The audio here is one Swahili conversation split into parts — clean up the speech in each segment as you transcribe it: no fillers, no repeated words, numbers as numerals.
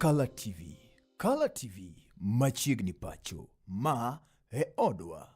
Color TV. Color TV machiegni pacho. Ma e odwa.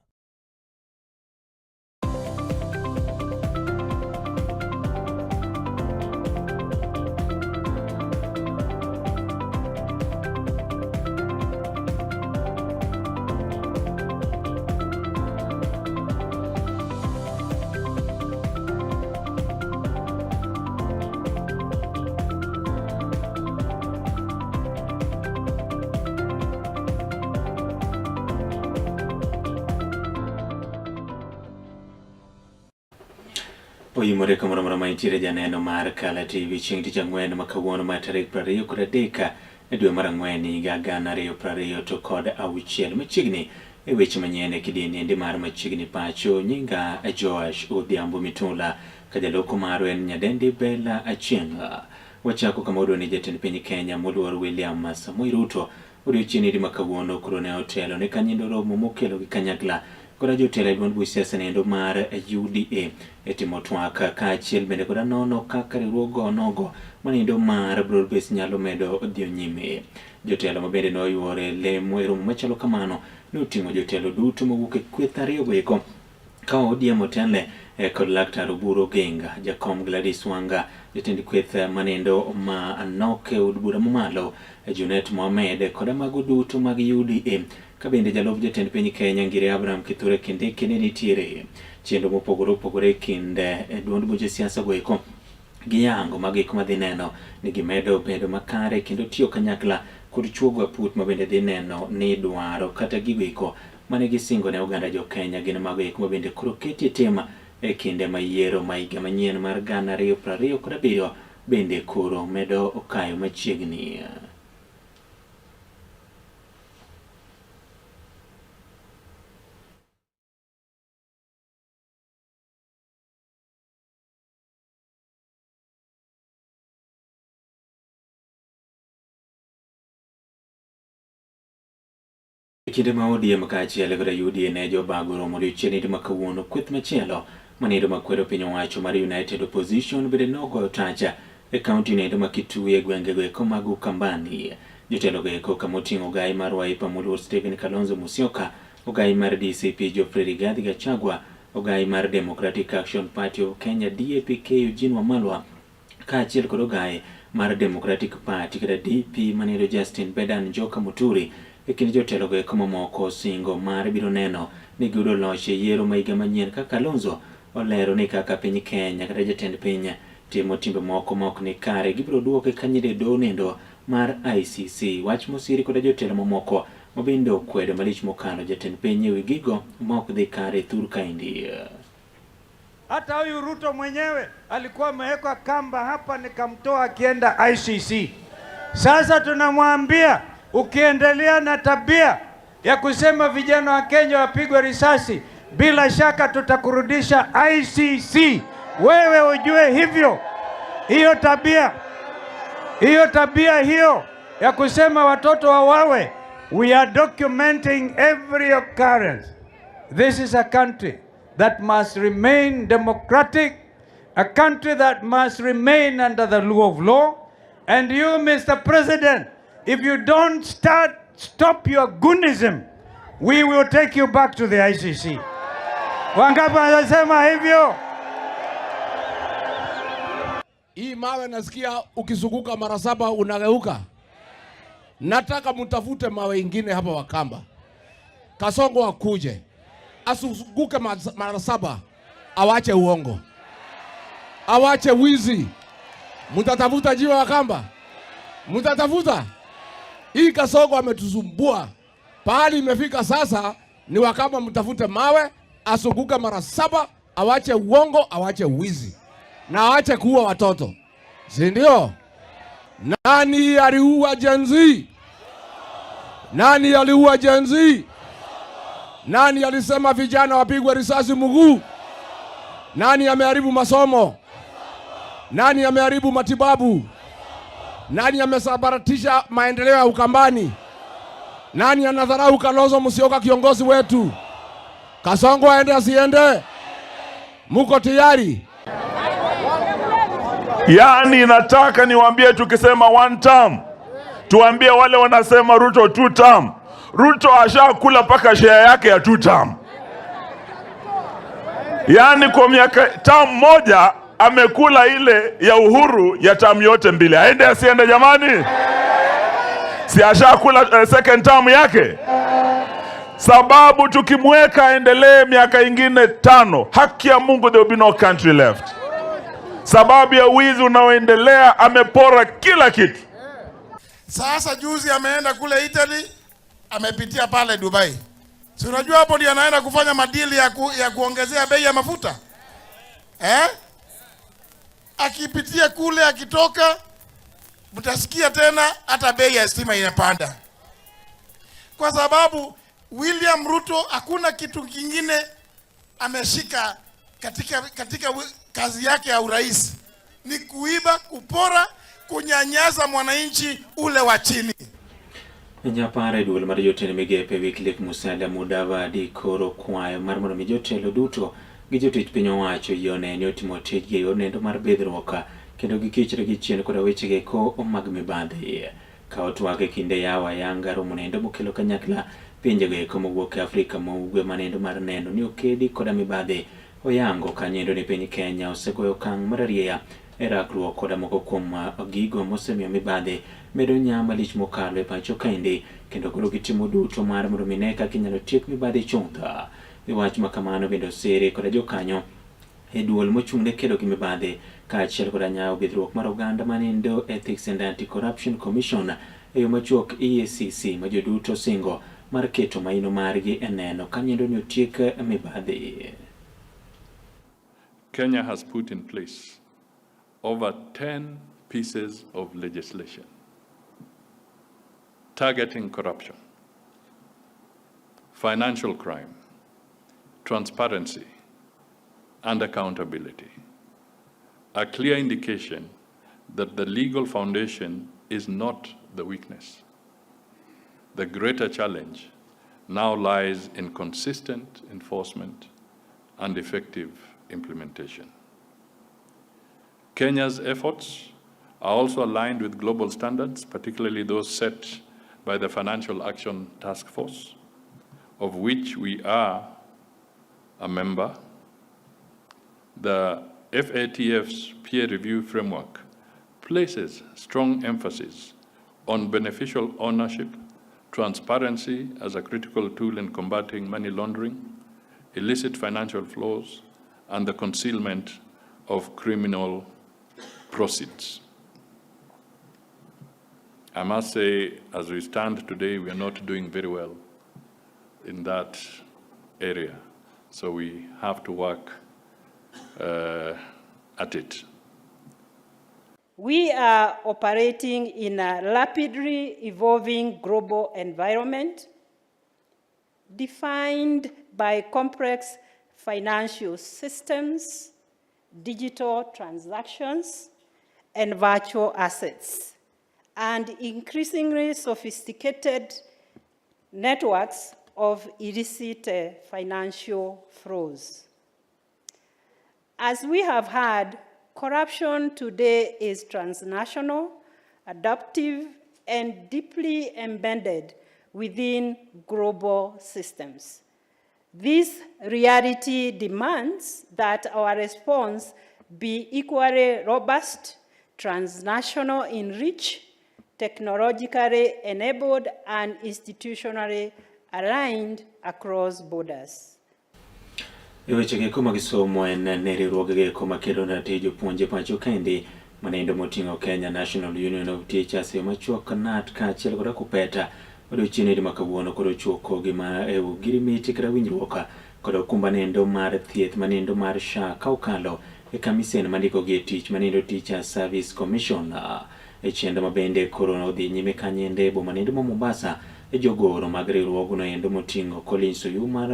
Oyimore kamoro mantiere janeno mar Color TV chieng' tich ang'wen ma kawuono ma tarik 23 e dwe mar ang'wen higa 2020 to kod auchiel machiegni e weche manyien e kidieny mar machiegni pacho. Nyinga Joash Odhiambo Mitula ka jaloko maro en nyadendi Bella Achieng'. Wachako kama odwa ni jatend piny Kenya moluor William Samoei Ruto odiochieng' ma kawuono koro ne otelo ne kanyindo romo mokelo gi kanyakla kod jotelo e duond buch siasa nendo mar UDA e timo twak kaachiel bende kod nono kaka riwruog onogo manindo mar Broad-Based nyalo medo dhi nyime. Jotelo mabende noyuore lemo e romo machalo kamano ne oting'o jotelo duto mowuok e kweth ariyogo eko ka ODM otele kod Laktar Oburu Oginga, Jakom Gladys Wanga, jatend kweth manindo ma Anok e od bura mamalo Junet Mohamed kod mago duto mag UDA ka bende jalop jatend piny Kenya Ngire Abraham Kithure Kindiki ne nitiere. Chenro mopogore opogore kinde duond buche siasa go eko giyango magik madhi neno ni gimedo bedo makare kendo tiyo kanyakla kod chuogo aput mabende dhi neno ni dwaro kata gigo eko mane gisingo ne oganda jo Kenya gin mago eko mabende koro ketie tema e kinde mayiero ma higa manyien mar 2027 bende koro medo okayo machiegni. Kinde ma ODM kaachiel kod UDA ne jobago romo odiochieng' ma kawuono, kweth machielo manindo makwero piny owacho mar United Opposition bende nogoyo tacha e kaunti nindo ma Kitui e gwengego eko mag Ukambani. Jotelo go eko kama oting'o ogai mar Wiper moluor Stephen Kalonzo Musyoka, ogai mar DCP Geoffrey Rigathi Gachagua, ogai mar Democratic Action Party of Kenya DAP-K Eugene Wamalwa kaachiel kod ogai mar Democratic Party kata DP manindo Justin Bedan Njoka Muturi. E kind jotelo go eko mamoko singo mar biro neno ni giyudo loch e yiero ma higa manyien ka Kalonzo olero ni kaka piny Kenya kata jatend piny timo timbe moko ma ok ni kare gibiro duoke kanyide do nendo mar ICC. Wach mosiri kod jotelo mamoko mabende okwedo malich mokalo jatend piny e wi gigo ma ok dhi kare thur kaindi. Hata huyu Ruto mwenyewe alikuwa amewekwa kamba hapa, nikamtoa akienda ICC. Sasa tunamwambia ukiendelea na tabia ya kusema vijana wa Kenya wapigwe risasi, bila shaka tutakurudisha ICC. Wewe ujue hivyo. Hiyo tabia ya kusema watoto wawawe, we are documenting every occurrence. This is a country that must remain democratic, a country that must remain under the rule of law. And you, Mr. President, if you don't stop your goonism, we will take you back to the ICC. Wangapi wanasema hivyo? Hii mawe nasikia ukizunguka mara 7 unageuka. Nataka mtafute mawe ingine hapa Wakamba. Kasongo akuje. Asuzunguke mara 7. Awache uongo. Awache wizi. Mtatafuta jiwa Wakamba? Mtatafuta? Hii Kasongo ametusumbua. Pahali imefika sasa ni Wakamba mtafute mawe, asunguke mara 7, awache uongo, awache wizi. Na awache kuua watoto. Si ndio? Nani aliua Gen Z? Nani aliua Gen Z? Nani alisema vijana wapigwe risasi mguu? Nani ameharibu masomo? Nani ameharibu matibabu? Nani amesabaratisha maendeleo ya Ukambani? Nani anadharau Kalonzo Musyoka kiongozi wetu? Kasongo aende asiende? Muko tayari? Yani nataka niwaambie tukisema one term Tuambie wale wanasema Ruto 2 term. Ruto ashakula paka share yake ya 2 term. Yaani kwa miaka term moja amekula ile ya Uhuru ya term yote mbili. Aende asiende jamani? Si ashakula second term yake? Sababu tukimweka endelee miaka ingine 5, haki ya Mungu, there will be no country left. Sababu ya wizi unaoendelea, amepora kila kitu. Sasa juzi ameenda kule Italy, amepitia pale Dubai. Si unajua hapo ndio anaenda kufanya madili ya kuongezea bei ya mafuta? Akipitia kule, akitoka mtasikia tena hata bei ya stima inapanda. Kwa sababu William Ruto hakuna kitu kingine ameshika katika kazi yake ya urais, ni kuiba, kupora, kunyanyasa mwananchi ule wa chini. Nyapare duol mar jotelo migepe Wycliffe Musalia Mudavadi koro kwayo mar mondo mi jotelo duto gi jotich piny owacho yone ni otimo tijgi e yor nendo mar bedruok kendo gikichre gi chien koda wechege eko mag mibadhi. Ka otwak e kinde yawa yanga romo nendo mokelo kanyakla pinjego eko mowuok e Afrika ma ugwe manendo mar neno ni okedi koda mibadhi oyango ka nyendo ni piny Kenya osegoyo okang' mararieya e rakruok koda moko kuom gigo mosemiyo mibadhi medo nyama lich mokalo e pacho kaendi, kendo koro gitimo duto mar mondo mine kaka inyalo tiek mibadhi chutha. E wach ma kamano bende osere koda jokanyo e duol mochung'ne kedo gi mibadhi kaachiel koda nyawo bidhruok mar oganda manendo Ethics and Anti-Corruption Commission e yo machuok EACC ma joduto singo mar keto maino margi e neno ka nyendo ni otiek mibadhi. Kenya has put in place over 10 pieces of legislation targeting corruption, financial crime, transparency, and accountability. A clear indication that the legal foundation is not the weakness. The greater challenge now lies in consistent enforcement and effective implementation. Kenya's efforts are also aligned with global standards, particularly those set by the Financial Action Task Force, of which we are a member. The FATF's peer review framework places strong emphasis on beneficial ownership, transparency as a critical tool in combating money laundering, illicit financial flows, and the concealment of criminal proceeds. I must say, as we stand today, we are not doing very well in that area. So we have to work at it. We are operating in a rapidly evolving global environment defined by complex financial systems, digital transactions, and virtual assets, and increasingly sophisticated networks of illicit financial flows. As we have heard, corruption today is transnational, adaptive, and deeply embedded within global systems. This reality demands that our response be equally robust, transnational in reach, technologically enabled, and institutionally aligned across borders. Wechege kuma gisomo en riwruogege kuma kedo na tijo puonje pacho kaendi manendo moting'o Kenya National Union of Teachers yo machuok NAT kaachiel koda KUPPET odiochieng' di makawuono kod ochuoko gima girimiti kata winjruok kod okumba nendo mar thieth manendo mar SHA ka okalo e kamisen mandiko gi tich manendo Teacher Service Commission e chendo mabende koro odhi nyime kanyende boma nendo ma Mombasa e jogoro mag riwruogno endo moting'o Collins Oyuu mar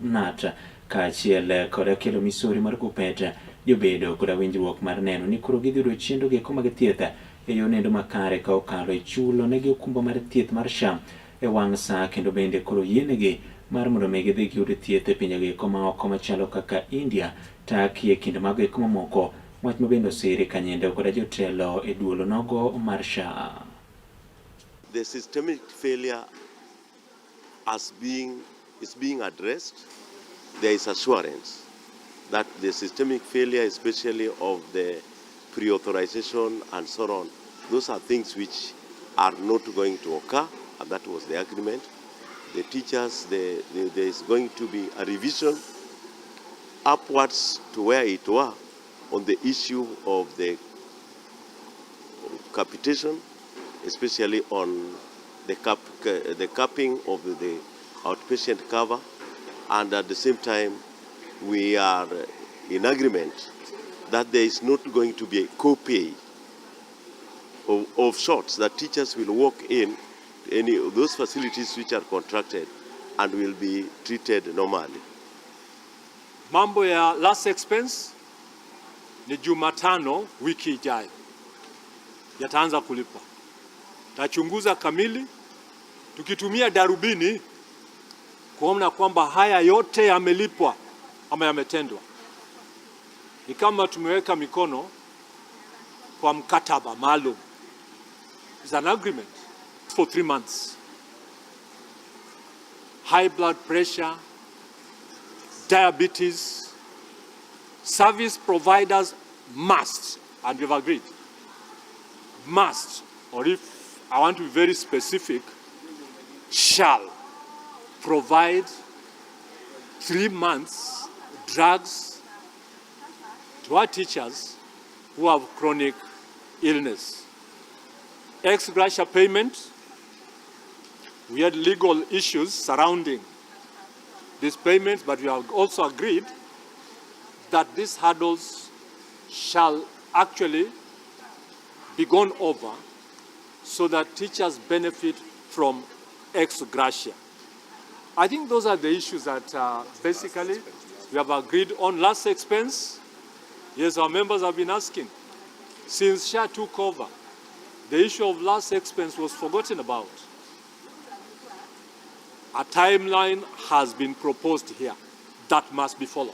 NAT kaachiel koda kelo misori mar KUPPET jobedo koda winjruok mar neno ni koro gidhi yudo chiendo gi koma githieth e yo nendo makare ka okalo e chulo negi okumba mar thieth mar SHA e wang' sa kendo bende koro yienegi mar mondo mi gidhi giyud thieth e pinjegi koma oko machalo kaka India, Turkey e kinde mag eko mamoko, wach mabende osiri kanyendo koda jotelo e duolo nogo mar SHA. the systemic failure is being addressed, there is assurance that the systemic failure, especially of the pre-authorization and so on, those are things which are not going to occur, and that was the agreement. The teachers, there is going to be a revision upwards to where it were on the issue of the capitation, especially on the capping of the outpatient cover, and at the same time we are in agreement that there is not going to be a co-pay of sorts, that teachers will walk in any of those facilities which are contracted and will be treated normally. Mambo ya last expense ni Jumatano wiki ijayo yataanza kulipwa. Tachunguza kamili tukitumia darubini kuona kwamba haya yote yamelipwa ama yametendwa. Ni kama tumeweka mikono kwa mkataba maalum. It's an agreement for 3 months. High blood pressure, diabetes, service providers must, and we've agreed, must, or if I want to be very specific, shall provide 3 months drugs to our teachers who have chronic illness. Ex gratia payment, we had legal issues surrounding these payments, but we have also agreed that these hurdles shall actually be gone over so that teachers benefit from ex gratia. I think those are the issues that basically we have agreed on. Last expense, yes, our members have been asking. Since SHA took over, the issue of last expense was forgotten about. A timeline has been proposed here that must be followed.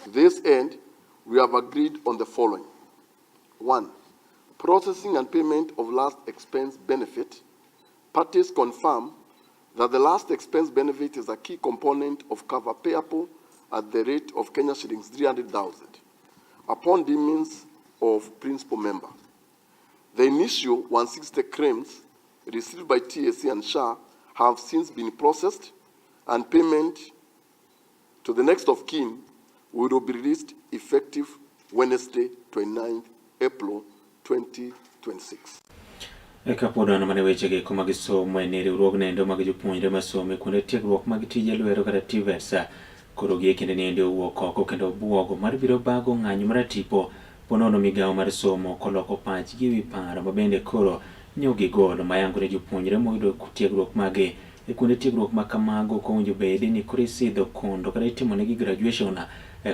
To this end, we have agreed on the following. 1. Processing and payment of last expense benefit. Parties confirm that the last expense benefit is a key component of cover payable at the rate of Kenya shillings 300,000 upon demands of principal member. The initial 160 claims received by TSC and SHA have since been processed, and payment to the next of kin will be released effective Wednesday, 29th April 2026. Kapodano mane wechege kuma gisomo e riwruogno endo mag jopuonjre masome kuonde tiegruok mag tije lwedo kata TVETsa koro gie kinde ni endo owuok oko kendo buogo mar biro bago ng'anyo mar tipo ponono migawo mar somo koloko pachgi wi paro mabende koro nyogi golo mayango ne jopuonjre moyudo tiegruok mage e kuonde tiegruok ma kamago kowinjo bedi ni koro isidho kondo kata itimonegi graduation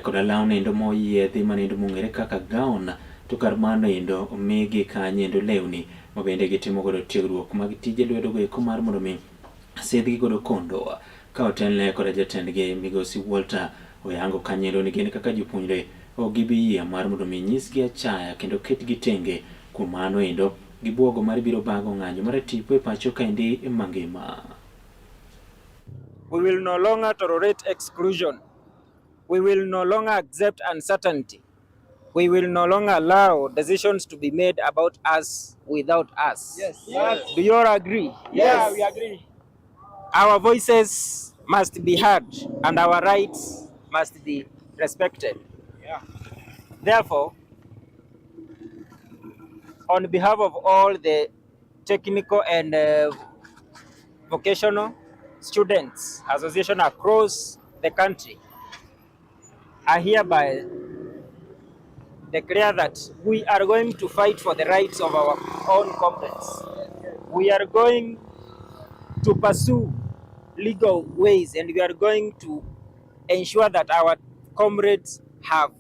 koda lawno endo moyiedhi manendo mong'ere kaka gown, to kar mano endo omigi kanyo endo lewni mabende gitimo godo tiegruok mag tije lwedo go eko mar mondo mi sidhgi godo kondo. Ka otelne koda jatendgi migosi Walter oyango kanyo endo ni gin kaka jopuonjre ok gibi yie mar mondo mi nyisgi achaya kendo ketgi tenge kuom mano endo gibuogo mar biro bago ng'anyo mar tipo e pacho kaendi mangima. We will no longer tolerate exclusion. We will no longer accept uncertainty. We will no longer allow decisions to be made about us without us. Yes. Yes. Do you all agree? Yes. Yeah, we agree. Our voices must be heard and our rights must be respected. Yeah. Therefore, on behalf of all the technical and vocational students association across the country, I hereby declare that we are going to fight for the rights of our own comrades. We are going to pursue legal ways, and we are going to ensure that our comrades have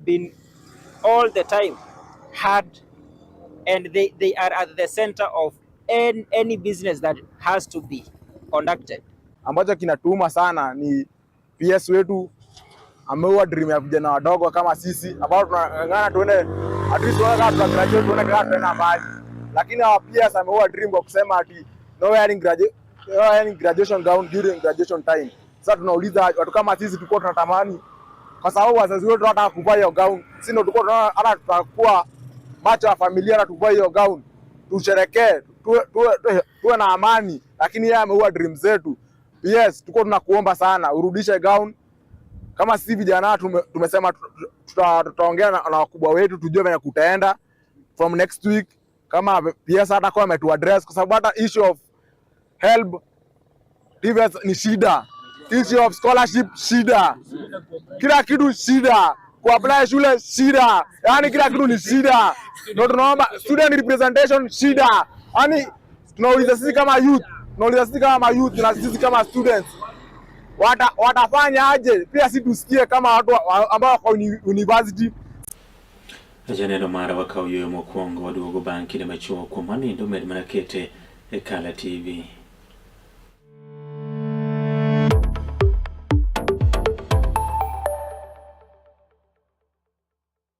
been all the time heard, and they are at the center of any business that has to be conducted. Ambacho kinatuuma sana ni PS wetu ameua dream ya vijana wadogo kama sisi ambao tunang'ang'ana tuone at least kama graduate tuone kama tena mbali, lakini hawa PS ameua dream kwa kusema ati no wearing graduation gown during graduation time. Sasa tunauliza watu kama sisi tulikuwa tunatamani, kwa sababu wazazi wetu hata kuvaa hiyo gown, sisi ndio tulikuwa tunaona hata tutakuwa macho ya familia na tuvaa hiyo gown, tusherekee, tuwe na amani, lakini yeye ameua dream zetu. Yes, tulikuwa tunakuomba sana urudishe gown. Kama sisi vijana tumesema tutaongea na wakubwa wetu tujue venye kutaenda from next week, kama PS hata kwa ametu address, kwa sababu hata issue of help TVETs ni shida, issue of scholarship shida, kila kitu shida, kuapply shule shida, yani kila kitu ni shida. Ndio tunaomba student representation shida. Yani tunauliza sisi kama youth, na sisi kama students watafanya aje pia sisi tusikie kama watu ambao wako university. Janeno mara wakauyo mokwongo waduogo banki ne machuo kwa manindo med manakete Kala TV.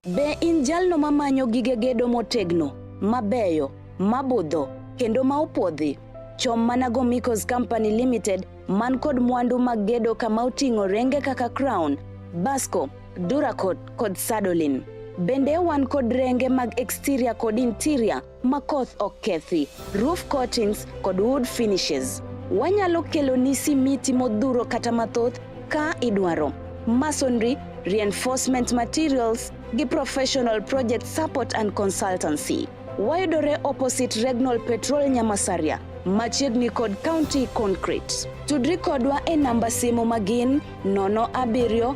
Be injalno mamanyo gige gedo motegno, mabeyo, mabudho, kendo maopodhi. Chom mana Gomikos Company Limited man kod mwandu mag gedo kama oting'o renge kaka Crown, Basco, Duracot kod Sadolin. Bende wan kod renge mag exterior kod interior makoth okethi, roof coatings kod wood finishes. Wanyalo kelo ni simiti modhuro kata mathoth ka idwaro. Masonry, reinforcement materials gi professional project support and consultancy. Wayudore opposite Regnal Petrol Nyamasaria, machiegni kod County Concrete. Tudri kodwa e namba simu magin 07 14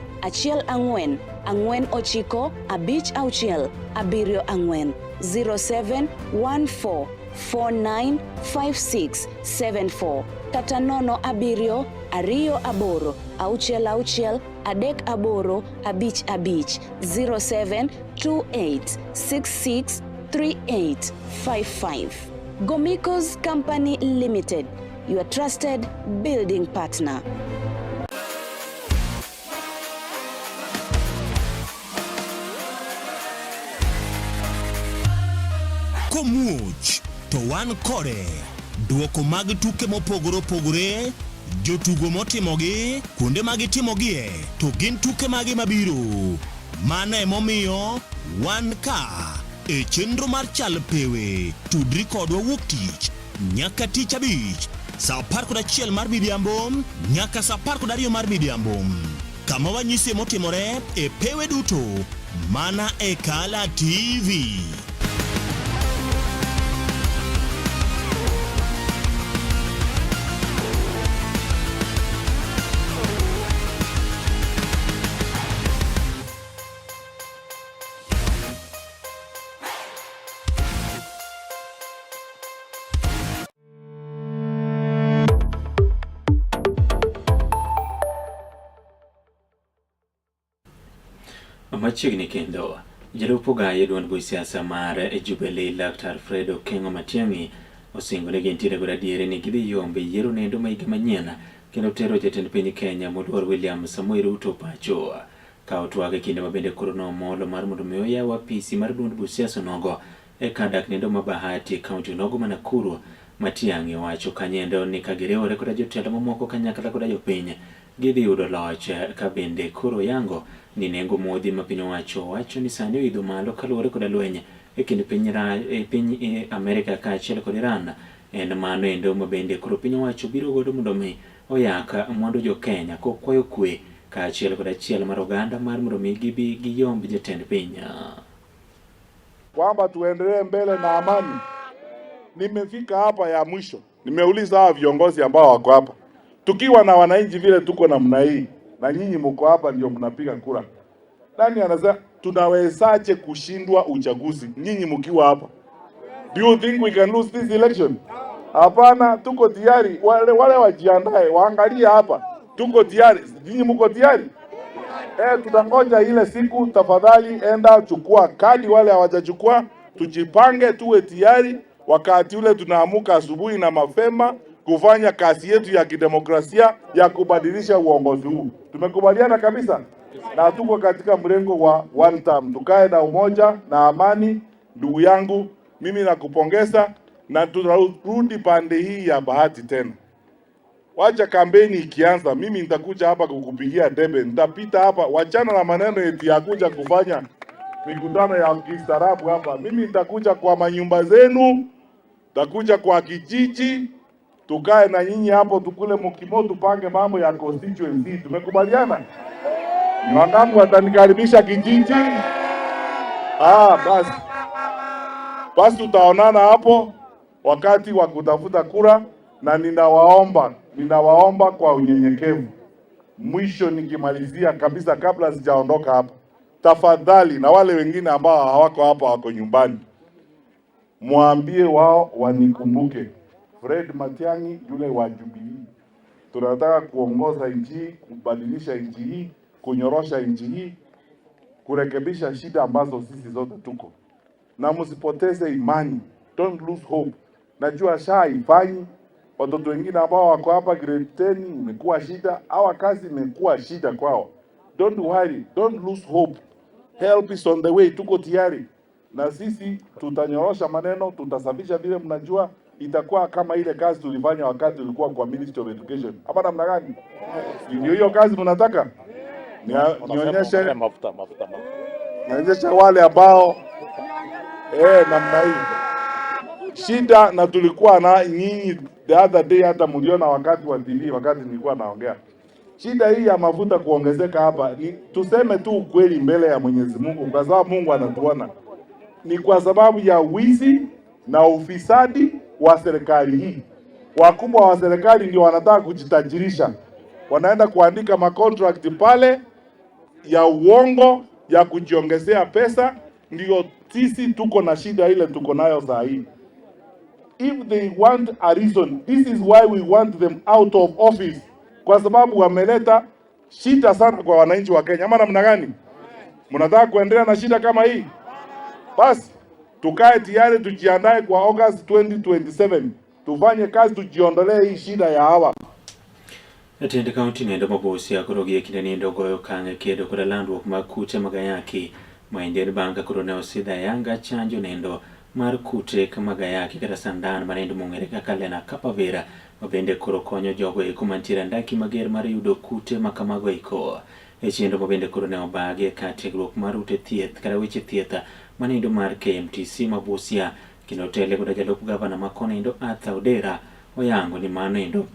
49 56 74 0714 495674 kata 07 28 66 38 55 07 28 66 3855. Gomikos Company Limited, your trusted building partner. Komuch to wan kore duoko mag tuke mopogore opogore, jotugo motimogi, kuonde mag timogie, to gin tuke magi mabiro. Mano emomiyo wan ka e chenro mar chal pewe. Tudri kodwa wuok tich nyaka tich abich saa 11 mar midhiambo nyaka saa 12 mar midhiambo, kama wanyisi motimore e pewe duto mana e Kala TV. Machiegni kendo jalup Ogaye duond buch siasa mar Jubilee Dr. Fred Okengo Matiang'i osingore gi ntiere kod adieri ni gidhi yombe yiero nendo ma higa manyien kendo tero jatend piny Kenya moluor William Samoei Ruto pacho. Ka otwag e kinde ma bende koro nomolo mar mondo mi oyaw apisi mar duond buch siasa nogo e kadak nendo ma Bahati kaunti nogo ma Nakuru. Matiang'i wacho kanyendo ni kagiriwore kod jotelo mamoko kanyakla kod jopiny gidhi yudo loch, ka bende koro yango ni nengo modhi ma piny wacho ni sani oidho malo kaluwore kod lweny e kind piny Amerika kaachiel kod Iran. En mano endo ma bende koro piny wacho biro godo mondo mi oyak mwandu jo Kenya kokwayo kwe kaachiel kod achiel mar oganda mar mondo mi gibi giyomb jatend piny. Kwamba tuendelee mbele na amani. Nimefika hapa ya mwisho, nimeuliza hawa viongozi ambao wako hapa, tukiwa na wananchi vile tuko namna hii na nyinyi mko hapa ndio mnapiga kura, nani anasema tunawezaje kushindwa uchaguzi nyinyi mkiwa hapa? Do you think we can lose this election? Hapana, tuko tayari. Wale wajiandae, waangalie hapa, tuko tayari. Nyinyi mko tayari? Tutangoja ile siku. Tafadhali enda chukua kadi, wale hawajachukua tujipange, tuwe tayari wakati ule tunaamuka asubuhi na mapema kufanya kazi yetu ya kidemokrasia ya kubadilisha uongozi huu. Tumekubaliana kabisa na tuko katika mrengo wa one term. Tukae na umoja na amani. Ndugu yangu, mimi nakupongeza na tunarudi pande hii ya Bahati tena. Wacha kampeni ikianza, mimi nitakuja hapa kukupigia debe, nitapita hapa. Wachana na maneno eti ya kuja kufanya mikutano ya kistaarabu hapa. Mimi nitakuja kwa manyumba zenu, nitakuja kwa kijiji, tukae na nyinyi hapo, tukule mukimo, tupange mambo ya constituency. Tumekubaliana? Ni wangapi watanikaribisha kijiji? Basi tutaonana hapo wakati wa kutafuta kura, na ninawaomba kwa unyenyekevu, mwisho nikimalizia kabisa, kabla sijaondoka hapa, tafadhali, na wale wengine ambao hawako hapa, wako nyumbani, mwambie wao wanikumbuke. Fred Matiang'i yule wa Jubilee, tunataka kuongoza nchi hii, kubadilisha nchi hii, kunyorosha nchi hii, kurekebisha shida ambazo sisi zote tuko. Na msipoteze imani, don't lose hope. Najua haifanyi. Watoto wengine ambao wako hapa grade 10 imekuwa shida, hawa kazi imekuwa shida kwao. Don't worry, don't lose hope. Help is on the way, tuko tayari. Na sisi tutanyorosha maneno, tutasafisha vile mnajua, itakuwa kama ile kazi tulifanya wakati tulikuwa kwa Ministry of Education. Hapa namna gani? Ndio hiyo kazi mnataka? Nionyeshe wale ambao namna hii. Shida na tulikuwa na nyinyi the other day, hata mliona wakati wa TV, wakati nilikuwa naongea. Shida hii ya mafuta kuongezeka hapa, ni tuseme tu ukweli mbele ya Mwenyezi Mungu, kwa sababu Mungu anatuona. Ni kwa sababu ya wizi na ufisadi wa serikali hii. Wakubwa wa serikali ndio wanataka kujitajirisha. Wanaenda kuandika makontrakt pale ya uongo ya kujiongezea pesa, ndio sisi tuko na shida ile tuko nayo saa hii. If they want a reason, this is why we want them out of office. Kwa sababu wameleta shida sana kwa wananchi wa Kenya. Ama namna gani? Mnataka kuendelea na shida kama hii? Basi tukae tayari, tujiandae kwa August 2027. Tufanye kazi, tujiondolee hii shida ya hawa. Atende kaunti nendo mabosi akorogie kinani ndogo kange kedo kwa landwalk makute magayaki maindeni banka korona osida yanga chanjo nendo markute kamagayaki kata sandan manendo mongereka kalena kapavera mabende korokonyo jogo eko mantira ndaki mager mariyudo kute makamago eko echendo mabende korona obage kategruok marute thieth kata weche thietha manendo mar KMTC mabosia kinotele koda jalup gavana makonendo Arthur Odera oyango ni manendo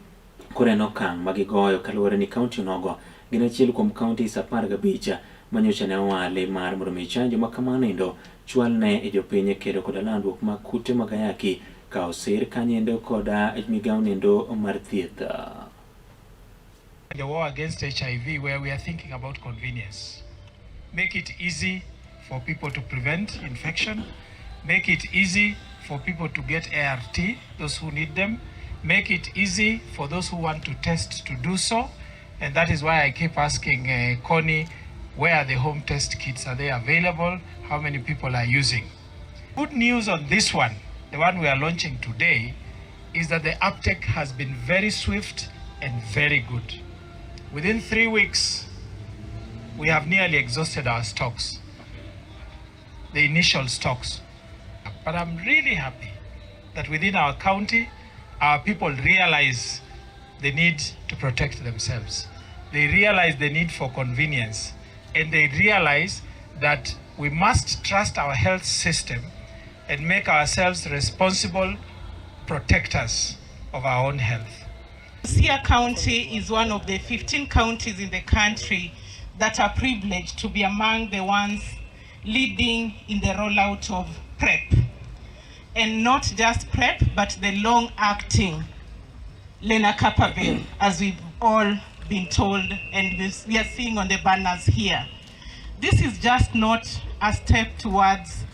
koreno kang magigoyo kaluwore ni kaunti nogo gin achiel kuom kauntis 15 manyocha ne wale mar mondo chanjo makamanindo chwalne e jopiny kedo koda landruok mag kute magayaki ka osir kanyendo koda migao nendo mar thieth. The war against HIV, where we are thinking about convenience. Make it easy for people to prevent infection. Make it easy for people to get ART, those who need them. Make it easy for those who want to test to do so. And that is why I keep asking Connie, where are the home test kits? Are they available? How many people are using? Good news on this one, the one we are launching today, is that the uptake has been very swift and very good. Within 3 weeks, we have nearly exhausted our stocks, the initial stocks. But I'm really happy that within our county, our people realize the need to protect themselves. They realize the need for convenience, and they realize that we must trust our health system and make ourselves responsible protectors of our own health. Busia County is one of the 15 counties in the country that are privileged to be among the ones leading in the rollout of PrEP. And not just PrEP, but the long-acting lenacapavir, as we've all been told and we are seeing on the banners here. This is just not a step towards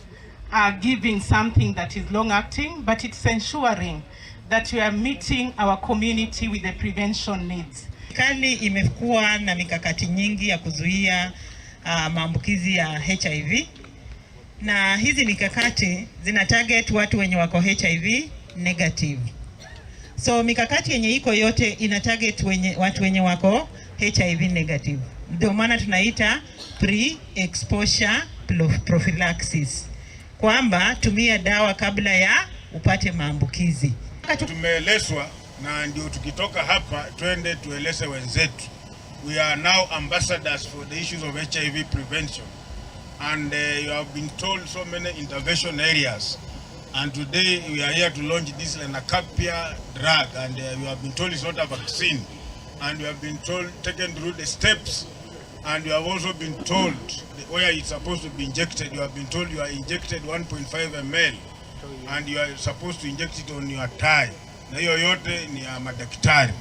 giving something that is long-acting, but it's ensuring that we are meeting our community with the prevention needs. Serikali imekuwa na mikakati nyingi ya kuzuia maambukizi ya HIV, na hizi mikakati zina target watu wenye wako HIV negative. So mikakati yenye iko yote ina target watu wenye wako HIV negative. Ndio maana tunaita pre-exposure prophylaxis, kwamba tumia dawa kabla ya upate maambukizi. Tumeelezwa na ndio tukitoka hapa twende tueleze wenzetu. We are now ambassadors for the issues of HIV prevention, and you have been told so many intervention areas, and today we are here to launch this lenacapavir drug, and you have been told it's not a vaccine, and you have been told, taken through the steps, and you have also been told where it's supposed to be injected. You have been told you are injected 1.5 ml, and you are supposed to inject it on your thigh. Na hiyo yote ni ya madaktari.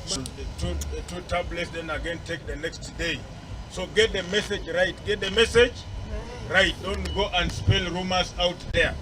So the two tablets, then again take the next day. So get the message right. Get the message right. Don't go and spell rumors out there.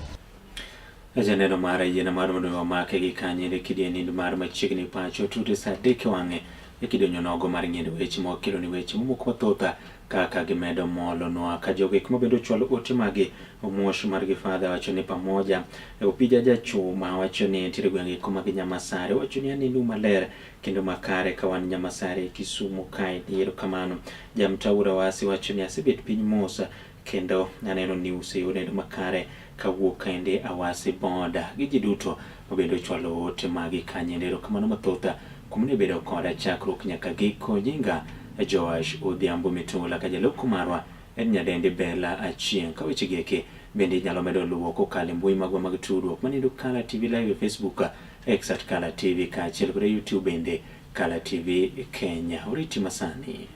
Janeno mara yena marumo wa make gi kanyere kidieni mar machiegni pacho tude sa deke wange ekidonyo nogo mar ng'endo weche mokelo ni weche mumoko thotha kaka gimedo molo no ka joge kuma bendo chwalo ote mage omuosh mar gi father wacho ni pamoja upija jachuma wacho ni tire gwenge kuma gi Nyamasare wacho ni aninu maler kendo makare ka wan Nyamasare Kisumu kae diero kamano jamtaura wasi wacho ni asibet piny Musa kendo naneno news yone makare kawuok kaende awasi boda gi duto obedo chwalo ote mage kanyendero kamano mathotha kumne bedo koda chakruok nyaka giko jinga Joash Odhiambo Mitula ka jaloko marwa en nyadende Bella Achieng ka weche geke bende nyalo medo luwo kokalo mbui magwa mag tudruok manindo Kala TV live Facebook X @ Kala TV ka achiel kod YouTube bende Kala TV Kenya oriti masani.